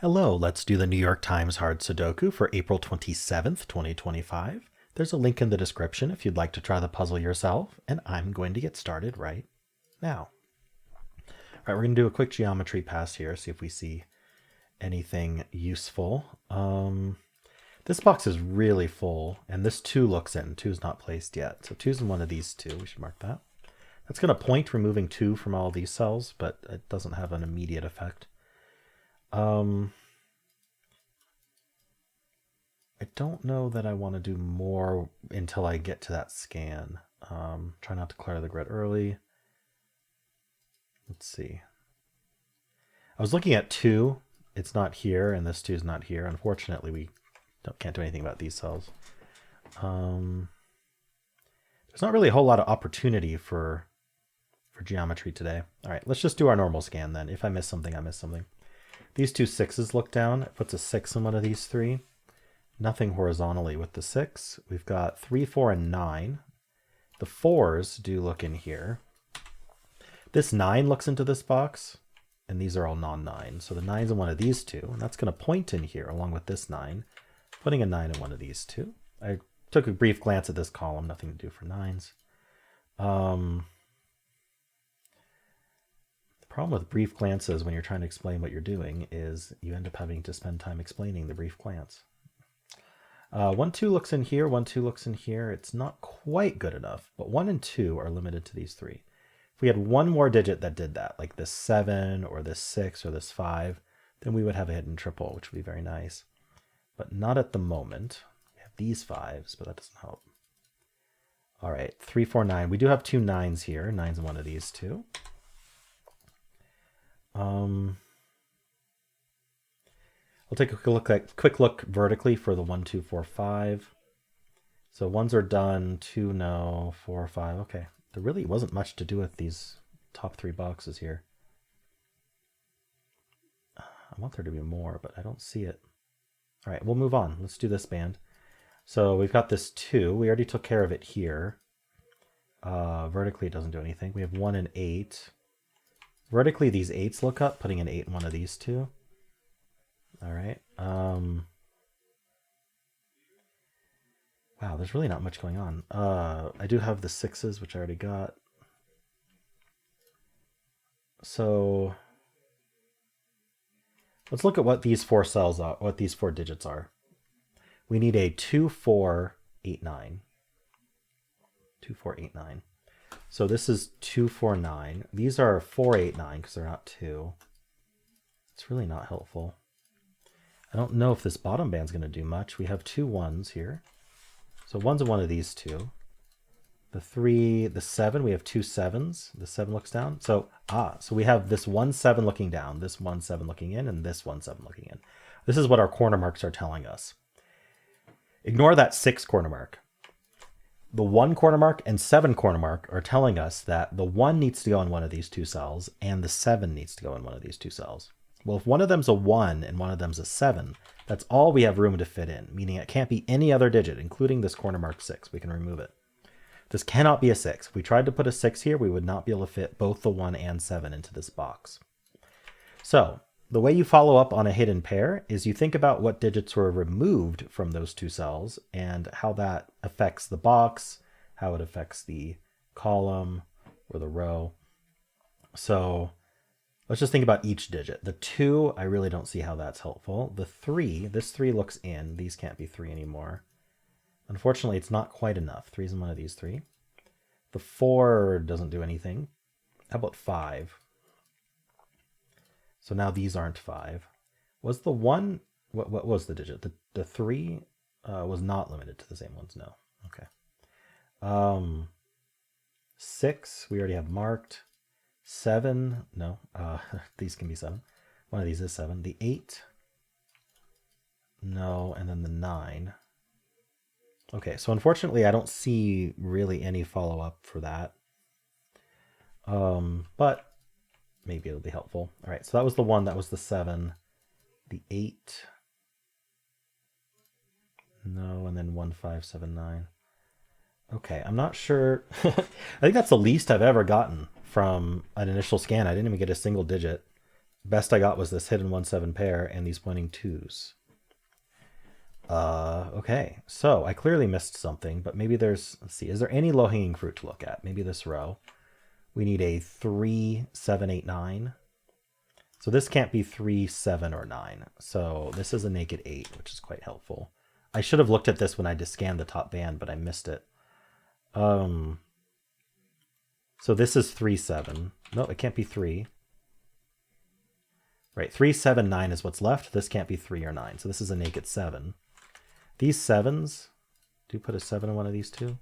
Hello, let's do the New York Times Hard Sudoku for April 27th, 2025. There's a link in the description if you'd like to try the puzzle yourself, and I'm going to get started right now. All right, we're going to do a quick geometry pass here, see if we see anything useful. This box is really full, and this 2 looks in. 2 is not placed yet, so 2's in one of these 2. We should mark that. That's going to point removing 2 from all these cells, but it doesn't have an immediate effect. I don't know that I want to do more until I get to that scan. Try not to clear the grid early. Let's see. I was looking at 2. It's not here, and this 2 is not here. Unfortunately, we can't do anything about these cells. There's not really a whole lot of opportunity for geometry today. All right, let's just do our normal scan then. If I miss something, I miss something. These 2 6s look down. It puts a 6 in one of these 3. Nothing horizontally with the 6. We've got 3, 4, and 9. The 4s do look in here. This 9 looks into this box, and these are all non-9. So the 9's in one of these 2, and that's going to point in here along with this 9, putting a 9 in one of these 2. I took a brief glance at this column, nothing to do for 9s. The problem with brief glances when you're trying to explain what you're doing is you end up having to spend time explaining the brief glance. 1, 2 looks in here, 1, 2 looks in here. It's not quite good enough, but 1 and 2 are limited to these 3. If we had one more digit that did that, like this 7 or this 6 or this 5, then we would have a hidden triple, which would be very nice. But not at the moment. We have these 5s, but that doesn't help. All right, 3, 4, 9. We do have 2 9s here. 9's in one of these 2. We'll take a quick look vertically for the 1, 2, 4, 5. So 1s are done, 2 no, 4, 5. Okay, there really wasn't much to do with these top 3 boxes here. I want there to be more, but I don't see it. All right, we'll move on. Let's do this band. So we've got this 2. We already took care of it here. Vertically, it doesn't do anything. We have 1 and 8. Vertically, these 8s look up, putting an 8 in one of these 2. All right. Wow, there's really not much going on. I do have the 6s, which I already got. So let's look at what these 4 cells are, what these 4 digits are. We need a 2, 4, 8, 9. 2, 4, 8, 9. So this is 2, 4, 9. These are 4, 8, 9 because they're not 2. It's really not helpful. I don't know if this bottom band's going to do much. We have 2 1s here. So 1's in one of these 2. The 3, the 7, we have 2 7s. The 7 looks down. So we have this 1 7 looking down, this 1 7 looking in, and this 1 7 looking in. This is what our corner marks are telling us. Ignore that 6 corner mark. The 1 corner mark and 7 corner mark are telling us that the 1 needs to go in one of these 2 cells and the 7 needs to go in one of these 2 cells. Well, if one of them's a 1 and one of them's a 7, that's all we have room to fit in, meaning it can't be any other digit, including this corner mark 6. We can remove it. This cannot be a 6. If we tried to put a 6 here, we would not be able to fit both the 1 and 7 into this box. So the way you follow up on a hidden pair is you think about what digits were removed from those 2 cells and how that affects the box, how it affects the column or the row. So let's just think about each digit. The 2, I really don't see how that's helpful. The 3, this 3 looks in. These can't be 3 anymore. Unfortunately, it's not quite enough. 3's in one of these 3. The 4 doesn't do anything. How about 5? So now these aren't 5. Was the 1, what was the digit? The 3 was not limited to the same ones, no. Okay. 6, we already have marked. 7, no, these can be 7. One of these is 7. The 8, no, and then the 9. Okay, so unfortunately, I don't see really any follow-up for that. But maybe it'll be helpful. All right, so that was the 1, that was the 7. The 8, no, and then 1, 5, 7, 9. Okay, I'm not sure. I think that's the least I've ever gotten from an initial scan. I didn't even get a single digit Best I got was this hidden 1-7 pair and these pointing 2s. Okay, so I clearly missed something, but maybe there's, let's see, is there any low-hanging fruit to look at? Maybe this row. We need a 3, 7, 8, 9. So this can't be 3, 7, or 9. So this is a naked 8, which is quite helpful. I should have looked at this when I just scanned the top band, but I missed it. So this is 3, 7. No, it can't be 3. Right, 3, 7, 9 is what's left. This can't be 3 or 9. So this is a naked 7. These 7s, do you put a 7 in one of these two?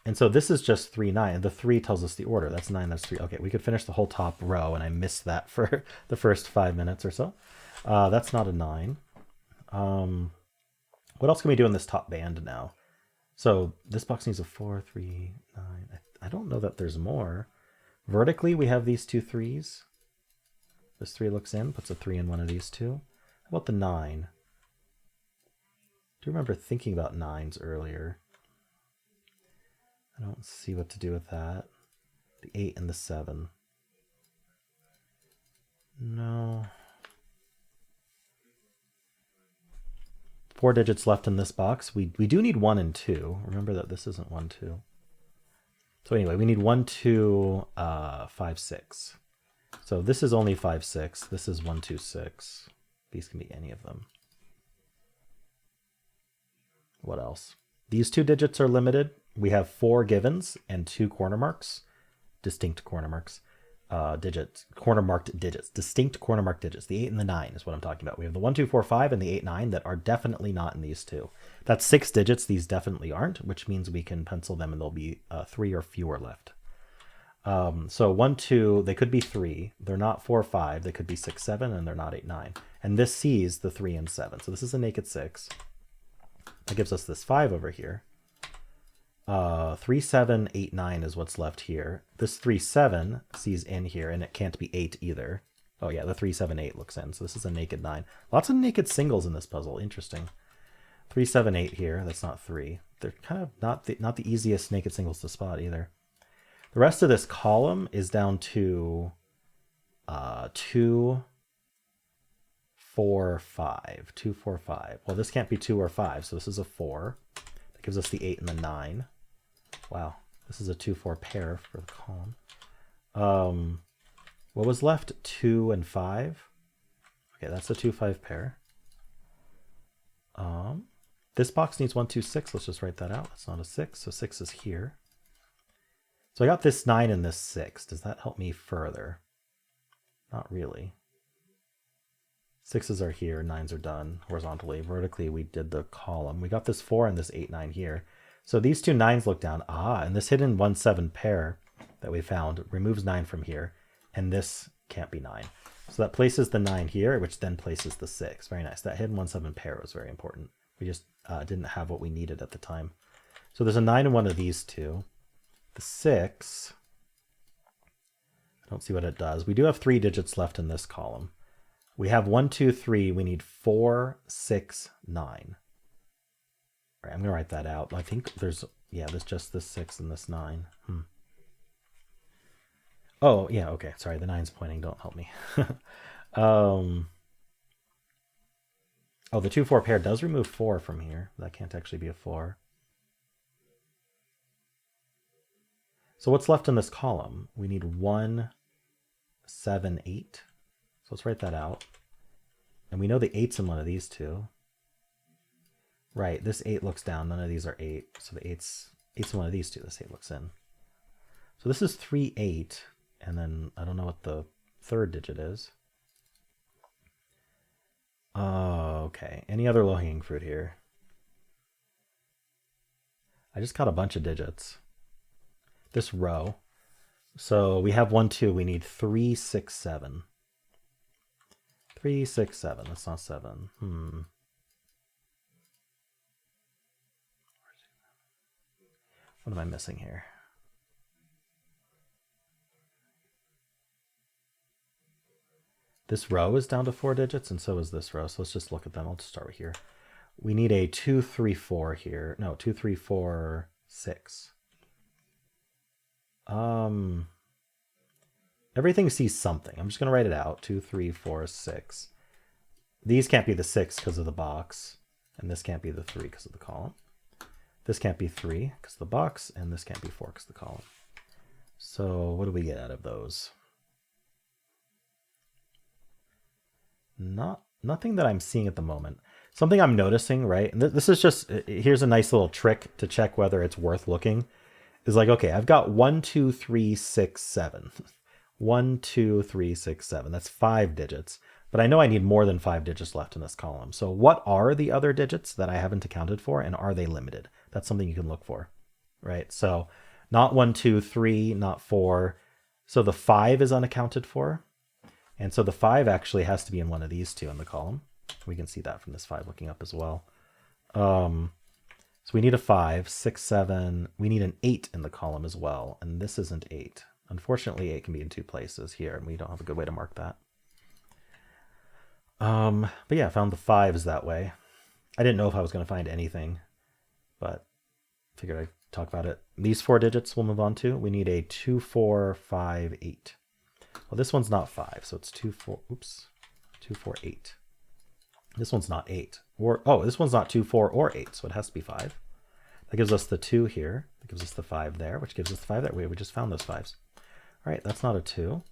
And so this is just 3, 9. The 3 tells us the order. That's 9, that's 3. Okay, we could finish the whole top row, and I missed that for the first 5 minutes or so. That's not a 9. What else can we do in this top band now? So this box needs a 4, 3, 9. I don't know that there's more. Vertically, we have these two 3s. This 3 looks in, puts a 3 in one of these two. How about the 9? I do remember thinking about 9s earlier. I don't see what to do with that. The 8 and the 7. No. 4 digits left in this box. We do need 1 and 2. Remember that this isn't 1, 2. So anyway, we need 1, 2, 5, 6. So this is only 5, 6. This is 1, 2, 6. These can be any of them. What else? These 2 digits are limited. We have 4 givens and 2 corner marks, distinct corner marks, digits, corner marked digits, distinct corner marked digits. The 8 and the 9 is what I'm talking about. We have the 1, 2, 4, 5 and the 8, 9 that are definitely not in these two. That's 6 digits. These definitely aren't, which means we can pencil them and there'll be 3 or fewer left. So 1, 2, they could be 3. They're not 4, 5. They could be 6, 7, and they're not 8, 9. And this sees the 3 and 7. So this is a naked 6. That gives us this 5 over here. 3, 7, 8, 9 is what's left here. This 3, 7 sees in here, and it can't be 8 either. Oh yeah, the 3, 7, 8 looks in. So this is a naked 9. Lots of naked singles in this puzzle. Interesting. 3, 7, 8 here. That's not 3. They're kind of not the easiest naked singles to spot either. The rest of this column is down to 2, 4, 5. 2, 4, 5. Well, this can't be 2 or 5, so this is a 4. That gives us the 8 and the 9. Wow, this is a 2, 4 pair for the column. What was left? 2 and 5. Okay, that's a 2, 5 pair. This box needs 1, 2, 6. Let's just write that out. That's not a 6, so 6 is here. So I got this 9 and this 6. Does that help me further? Not really. 6s are here, 9s are done horizontally. Vertically, we did the column. We got this 4 and this 8, 9 here. So these two 9s look down. And this hidden 1, 7 pair that we found removes 9 from here. And this can't be 9. So that places the 9 here, which then places the 6. Very nice. That hidden 1, 7 pair was very important. We just didn't have what we needed at the time. So there's a 9 in one of these two. The 6, I don't see what it does. We do have 3 digits left in this column. We have 1, 2, 3. We need 4, 6, 9. All right, I'm going to write that out. I think there's just this 6 and this 9. Oh, yeah, okay. Sorry, the 9's pointing. Don't help me. Oh, the 2, 4 pair does remove 4 from here. That can't actually be a 4. So what's left in this column? We need 1, 7, 8. So let's write that out. And we know the 8's in one of these two. Right, this 8 looks down. None of these are 8. So the 8's in one of these two. This 8 looks in. So this is 3, 8. And then I don't know what the third digit is. Okay. Any other low-hanging fruit here? I just got a bunch of digits. This row. So we have 1, 2. We need 3, 6, 7. 3, 6, 7. That's not 7. What am I missing here? This row is down to 4 digits, and so is this row. So let's just look at them. I'll just start with here. We need a 2, 3, 4 here. No, 2, 3, 4, 6. Everything sees something. I'm just going to write it out. 2, 3, 4, 6. These can't be the 6 because of the box. And this can't be the 3 because of the column. This can't be 3 because of the box. And this can't be 4 because of the column. So what do we get out of those? Nothing that I'm seeing at the moment. Something I'm noticing, right? And this is just, here's a nice little trick to check whether it's worth looking. Is like, okay, I've got 1, 2, 3, 6, 7. 1, 2, 3, 6, 7. That's 5 digits. But I know I need more than 5 digits left in this column. So what are the other digits that I haven't accounted for, and are they limited? That's something you can look for, right? So not 1, 2, 3, not 4. So the 5 is unaccounted for. And so the 5 actually has to be in one of these two in the column. We can see that from this 5 looking up as well. So we need a 5, 6, 7. We need an 8 in the column as well. And this isn't 8. Unfortunately, 8 can be in 2 places here, and we don't have a good way to mark that. But yeah, I found the 5s that way. I didn't know if I was going to find anything, but figured I'd talk about it. These 4 digits we'll move on to. We need a 2, 4, 5, 8. Well, this one's not 5, so it's 2, 4, oops, 2, 4, 8. This one's not 8. Or, oh, this one's not 2, 4, or 8, so it has to be 5. That gives us the 2 here. That gives us the 5 there, which gives us the 5 there. We just found those 5s. All right, that's not a 2.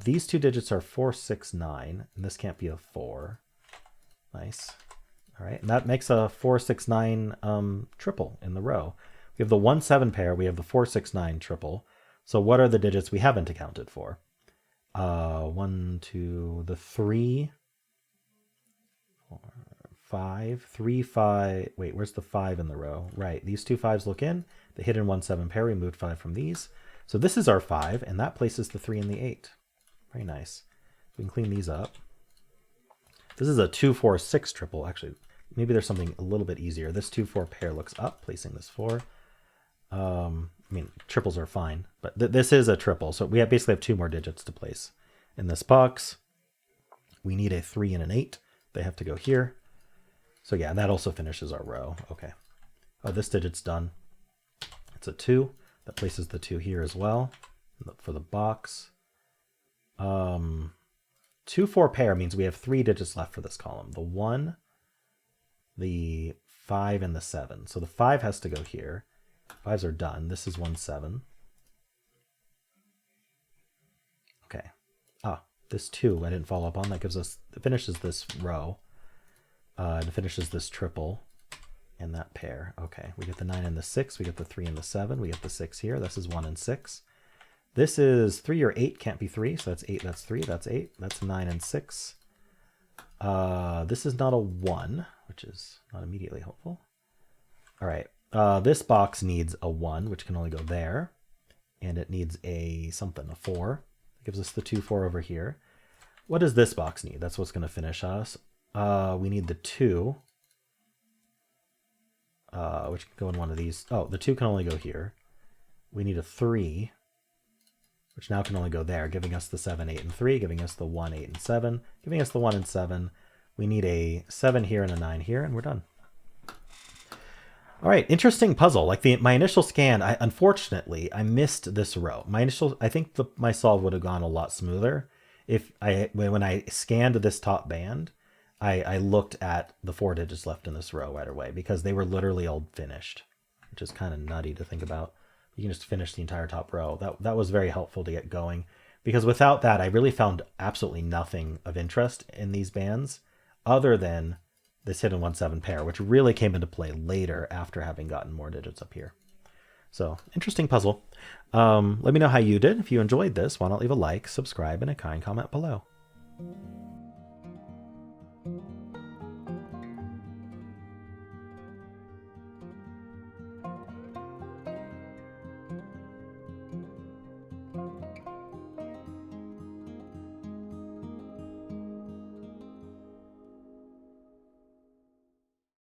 These 2 digits are 4, 6, 9, and this can't be a 4. Nice. All right, and that makes a 4, 6, 9 triple in the row. We have the 1, 7 pair. We have the 4, 6, 9 triple. So what are the digits we haven't accounted for? 1, 2, the 3, 4, 5, 3, 5. Wait, where's the 5 in the row? Right, these 2 5s look in. The hidden 1, 7 pair, we moved 5 from these. So this is our 5, and that places the 3 and the 8. Very nice. We can clean these up. This is a 2, 4, 6 triple. Actually, maybe there's something a little bit easier. This 2, 4 pair looks up, placing this 4. I mean, triples are fine, but this is a triple. So we basically have 2 more digits to place in this box. We need a 3 and an 8. They have to go here. So yeah, and that also finishes our row. Okay. Oh, this digit's done. It's a 2. That places the 2 here as well for the box. 2, 4 pair means we have 3 digits left for this column. The 1, the 5, and the 7. So the 5 has to go here. 5s are done. This is 1, 7. Okay. This 2 I didn't follow up on. That gives us, it finishes this row. And it finishes this triple and that pair. Okay, we get the 9 and the 6. We get the 3 and the 7. We get the 6 here. This is 1 and 6. This is 3 or 8. Can't be 3. So that's 8. That's 3. That's 8. That's 9 and 6. This is not a 1, which is not immediately helpful. All right. This box needs a 1, which can only go there. And it needs a 4. It gives us the 2, 4 over here. What does this box need? That's what's going to finish us. We need the 2, which can go in one of these. Oh, the 2 can only go here. We need a 3, which now can only go there, giving us the 7, 8, and 3, giving us the 1, 8, and 7, giving us the 1 and 7. We need a 7 here and a 9 here, and we're done. All right, interesting puzzle. Like my initial scan, unfortunately, I missed this row. I think my solve would have gone a lot smoother if when I scanned this top band, I looked at the 4 digits left in this row right away, because they were literally all finished, which is kind of nutty to think about. You can just finish the entire top row. That was very helpful to get going, because without that, I really found absolutely nothing of interest in these bands other than this hidden 1, 7 pair, which really came into play later after having gotten more digits up here. So interesting puzzle. Let me know how you did. If you enjoyed this, why not leave a like, subscribe, and a kind comment below.